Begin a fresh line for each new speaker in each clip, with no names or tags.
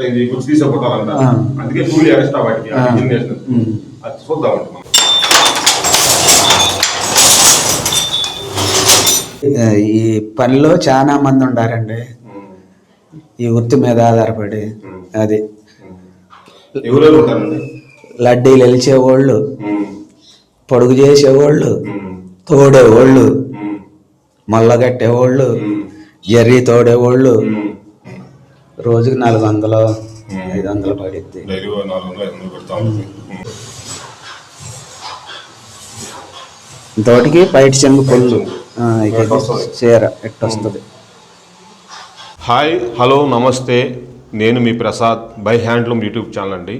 ఇది గుర్తు తీసుకోవాలంట. అందుకే కూలి ఎక్స్ట్రా వాటికి అది చూద్దామంట.
ఈ పనిలో చాలా మంది ఉండారండి, ఈ వృత్తి మీద ఆధారపడి. అది
ఎవరెవరు ఉంటారండి?
లడ్డీలు వెలిచేవాళ్ళు, పొడుగు చేసేవాళ్ళు, తోడేవాళ్ళు, మొల్లగట్టేవాళ్ళు, జర్రీ తోడేవాళ్ళు. రోజుకి 400 500 పడిద్ది. తోటికి బయట చెంగు పొల్లు చీర ఎట్టొస్తుంది.
హాయ్, హలో, నమస్తే. నేను మీ Prasad, by handloom YouTube channel అండి.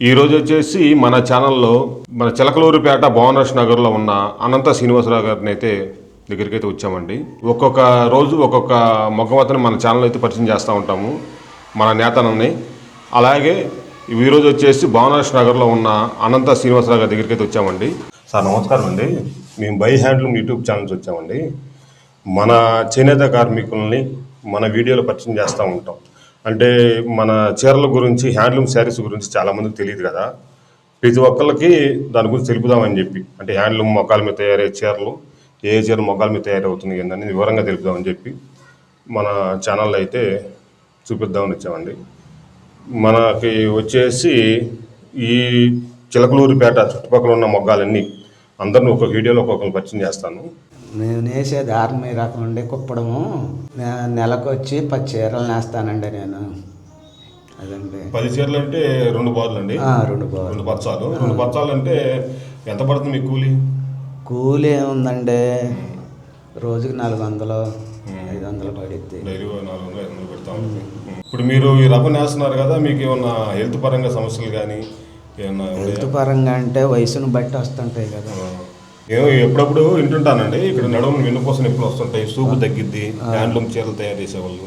ఈరోజు వచ్చేసి మన ఛానల్లో మన చిలకలూరిపేట భువనేశ్వర్ నగర్లో ఉన్న అనంత శ్రీనివాసరావు గారిని అయితే దగ్గరికి అయితే వచ్చామండి. ఒక్కొక్క రోజు ఒక్కొక్క మొగ్గవతని మన ఛానల్ అయితే పరిచయం చేస్తూ ఉంటాము, మన నేతనని. అలాగే ఈరోజు వచ్చేసి భువనేశ్వర్ నగర్లో ఉన్న అనంత శ్రీనివాసరావు గారి దగ్గరికి అయితే వచ్చామండి. సార్ నమస్కారం అండి. మేము బై హ్యాండ్లూమ్ యూట్యూబ్ ఛానల్స్ వచ్చామండి. మన చేనేత కార్మికుల్ని మన వీడియోలో పరిచయం చేస్తూ ఉంటాం. అంటే మన చీరల గురించి, హ్యాండ్లూమ్ శారీస్ గురించి చాలామందికి తెలియదు కదా. ప్రతి ఒక్కరికి దాని గురించి తెలుపుదామని చెప్పి, అంటే హ్యాండ్లూమ్ మొగ్గాల మీద తయారయ్యే చీరలు, ఏ చీర మొగ్గాల మీద తయారవుతుంది ఏంటని వివరంగా తెలుపుదామని చెప్పి మన ఛానల్లో అయితే చూపిద్దామని వచ్చామండి. మనకి వచ్చేసి ఈ చిలకలూరిపేట చుట్టుపక్కల ఉన్న మొగ్గాలన్నీ అందరినీ ఒక వీడియోలో ఒక్కొక్కరు పరిచయం చేస్తాను.
నేను వేసేది ఆర్మీ రకం ఉండే కుప్పడము. నెలకు వచ్చి 10 చీరలు నేస్తానండి నేను. అదండి
10 చీరలు అంటే 2 బార్లు అండి. 2 పచ్చాలు. 2 పచ్చాలు అంటే ఎంత పడుతుంది మీకు కూలి?
కూలి ఏముందండి, రోజుకి 400 500 పడిద్ది.
డైలీ 400 500 పెడతా ఉంటుంది. ఇప్పుడు మీరు ఈ రకం నేస్తున్నారు కదా, మీకు ఏమన్నా హెల్త్ పరంగా సమస్యలు కానీ ఏమన్నా?
హెల్త్ పరంగా అంటే వయసును బట్టి వస్తుంటాయి కదా.
ఏమో ఎప్పుడప్పుడు వింటుంటానండి, ఇక్కడ నడుము వెన్నుపూస నొప్పులు వస్తుంటాయి, సూపు తగ్గిద్ది. హ్యాండ్లూమ్ చీరలు తయారు చేసేవాళ్ళు,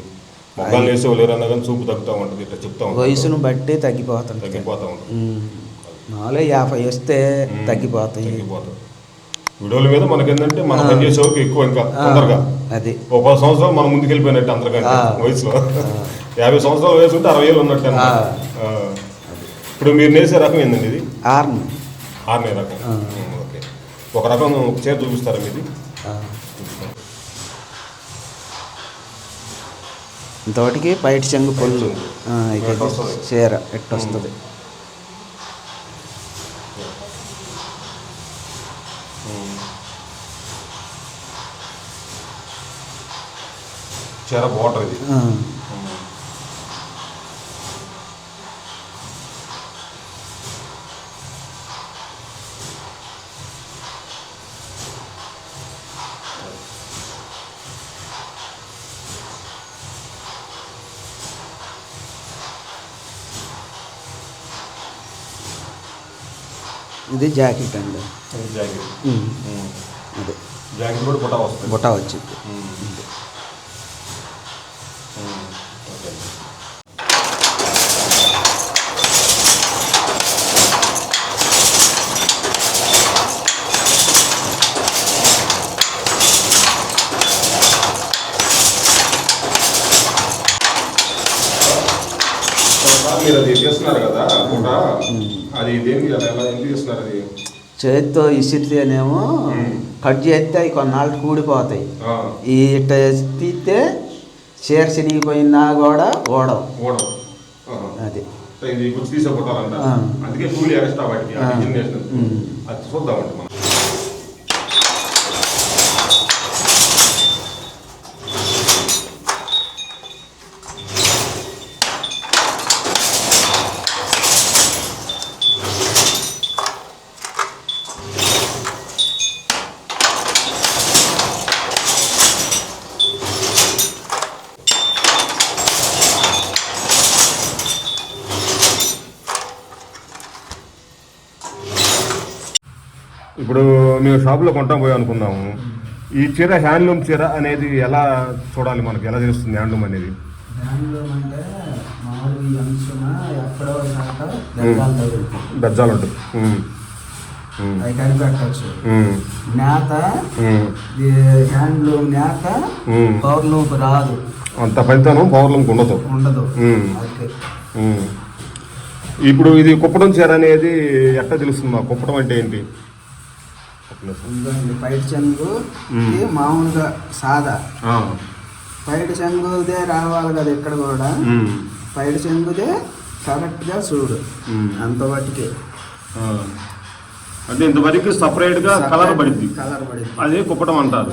మొగ్గాలు వేసేవాళ్ళు ఎవరన్నా కానీ సూపు తగ్గుతూ ఉంటుంది, ఇట్లా చెప్తా ఉంటారు.
వయసును బట్టి తగ్గిపోతూ ఉంటుంది. మామూలుగా 50 వస్తే తగ్గిపోతాయి.
వీడియోల మీద మనకేంటంటే మనం పనిచేసేవాళ్ళకి ఎక్కువ, ఇంకా తొందరగా
అది
ఒక 10 సంవత్సరాలు మనం ముందుకు వెళ్ళిపోయినట్టు అందరికంటే వయసులో. 50 సంవత్సరాల వయసు ఉంటే 60 ఏళ్ళు ఉన్నట్టు. ఇప్పుడు మీరు నేసే రకం ఏంటండి ఇది? ఆర్మీ రకం. ఓకే, ఒక రకం చీర చూపిస్తారా మీది?
తోటికి బయట చెంగు పొల్లు చీర ఎట్టొస్తుంది.
చీర బార్డర్ ఇది.
ఇది జాకెట్ అండి.
జాకెట్.
అదే
జాకెట్ కూడా బుటా వస్తుంది.
బుటా వచ్చింది.
మీరు అది చేస్తున్నారు కదా బుటా, అది దేనికి ఎందుకు చేస్తున్నారు? అది
చేతితో ఇసిరితేనేమో కట్ చేస్తే అవి కొన్నాళ్ళు కూడిపోతాయి. ఈ ఇట్ట తీస్తే చీర చినిగిపోయినా కూడా ఓడవు. అది
ఇది గుర్తు తీసుకోవాలంట. అందుకే కూలి ఎక్స్ట్రా వాటికి అది చూద్దామంట మనం. ఇప్పుడు మేము షాప్లో కొంటాం పోయి అనుకున్నాము. ఈ చీర హ్యాండ్లూమ్ చీర అనేది ఎలా చూడాలి, మనకి ఎలా తెలుస్తుంది హ్యాండ్లూమ్ అనేది?
హ్యాండ్లూమ్ అంటే మామూలుగా ఎక్కడో
బెజ్జాలు ఉంటుంది,
అవి కనిపెట్టచ్చు. నేత హ్యాండ్లూమ్ నేత పౌర్ణూపు రాదు.
అంత పనితనం పవర్లంకి ఉండదు.
ఉండదు.
ఉమ్.
ఓకే.
ఉమ్. ఇప్పుడు ఇది కుప్పడం చీర అనేది ఎట్లా తెలుస్తుంది మా కుప్పడం అంటే ఏంటి?
ఇదిగోండి పైట చెంగు మామూలుగా సాదా
ఆ.
పైట చెంగుదే రావాలి కదా ఇక్కడ కూడా. పైట చెంగుదే కరెక్ట్గా చూడు అంతవరకే.
అంటే ఇంతవరకు సపరేట్గా కలర్ పడింది, అదే కుప్పడం అంటారు.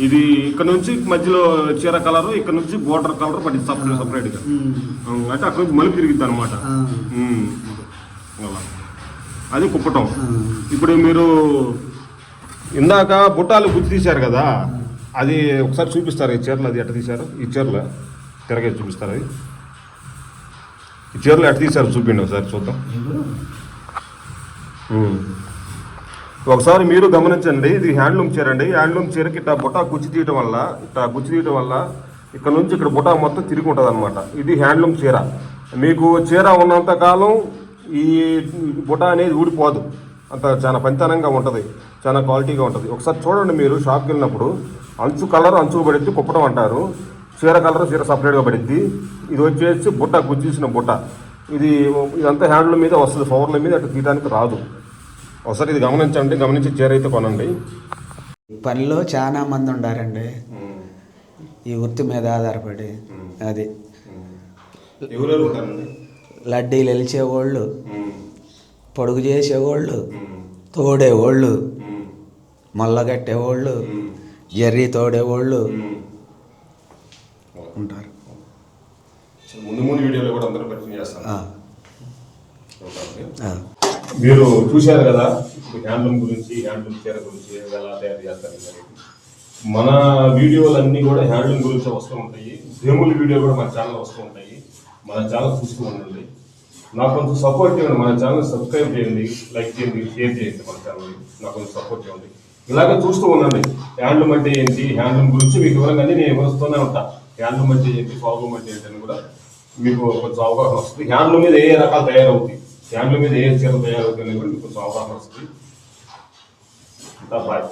ఇది ఇక్కడ నుంచి మధ్యలో చీర కలర్, ఇక్కడ నుంచి బోర్డర్ కలర్ పడింది సపరేట్గా. అంటే అక్కడ నుంచి మలుపు తిరిగిద్ది అనమాట. అది కుప్పటం. ఇప్పుడు మీరు ఇందాక బుట్టాలు గుర్తు తీశారు కదా, అది ఒకసారి చూపిస్తారు. ఈ చీరలు అది ఎట్ట తీశారు? ఈ చీరలో తిరగే చూపిస్తారు. అది ఈ చీరలు ఎట్ట తీశారు చూపిండి ఒకసారి చూద్దాం. ఒకసారి మీరు గమనించండి. ఇది హ్యాండ్లూమ్ చీర అండి. హ్యాండ్లూమ్ చీరకి ఇట్లా బుట్ట గుచ్చి తీయటం వల్ల ఇక్కడ నుంచి ఇక్కడ బుట్ట మొత్తం తిరిగి ఉంటుంది అనమాట. ఇది హ్యాండ్లూమ్ చీర. మీకు చీర ఉన్నంత కాలం ఈ బుట్ట అనేది ఊడిపోదు. అంత చాలా పనితనంగా ఉంటుంది, చాలా క్వాలిటీగా ఉంటుంది. ఒకసారి చూడండి, మీరు షాప్కి వెళ్ళినప్పుడు అంచు కలర్ అంచు పడిద్ది కుప్పడం అంటారు, చీర కలర్ చీర సపరేట్గా పడిద్ది. ఇది వచ్చేసి బుట్ట గుచ్చేసిన బుట్ట. ఇదంతా హ్యాండ్లూమ్ మీద వస్తుంది, పవర్ల మీద అటు తీయడానికి రాదు. ఒకసారి ఇది గమనించండి, గమనించి చీర అయితే కొనండి.
పనిలో చాలా మంది ఉండారండి ఈ వృత్తి మీద ఆధారపడి. అది లడ్డీలు వెలిచేవాళ్ళు, పొడుగు చేసేవాళ్ళు, తోడేవాళ్ళు, మొల్లగట్టేవాళ్ళు, జర్రీ తోడేవాళ్ళు ఉంటారు.
ముందు వీడియోలో కూడా అందరూ పరిచయం చేస్తారు. మీరు చూశారు కదా ఇప్పుడు హ్యాండ్లూమ్ గురించి, హ్యాండ్లూమ్ చీర గురించి ఎలా తయారు చేస్తారు అనేది. మన వీడియోలన్నీ కూడా హ్యాండ్లూమ్ గురించి వస్తూ ఉంటాయి. దేవుళ్ళ వీడియో కూడా మన ఛానల్ వస్తూ ఉంటాయి. మన ఛానల్ చూస్తూ ఉండండి. నాకు కొంచెం సపోర్ట్ చేయండి. మన ఛానల్ సబ్స్క్రైబ్ చేయండి, లైక్ చేయండి, షేర్ చేయండి. మన ఛానల్ నాకు కొంచెం సపోర్ట్ చేయండి. ఇలాగే చూస్తూ ఉండండి. హ్యాండ్లూమ్ అంటే ఏంటి, హ్యాండ్లూమ్ గురించి మీకు వివరంగా నేను వివరిస్తూనే ఉంటా. హ్యాండ్లూమ్ అంటే ఏంటి, పవర్లూమ్ అంటే ఏంటి అని కూడా మీకు కొంచెం అవగాహన వస్తుంది. హ్యాండ్లూమ్ మీద ఏ రకాలు తయారవుతాయి, హ్యాండ్లూమ్ మీద ఏ చీరలు తయారవుతాయి అనేది కూడా మీకు కొంచెం అవగాహన వస్తుంది. బాయ్.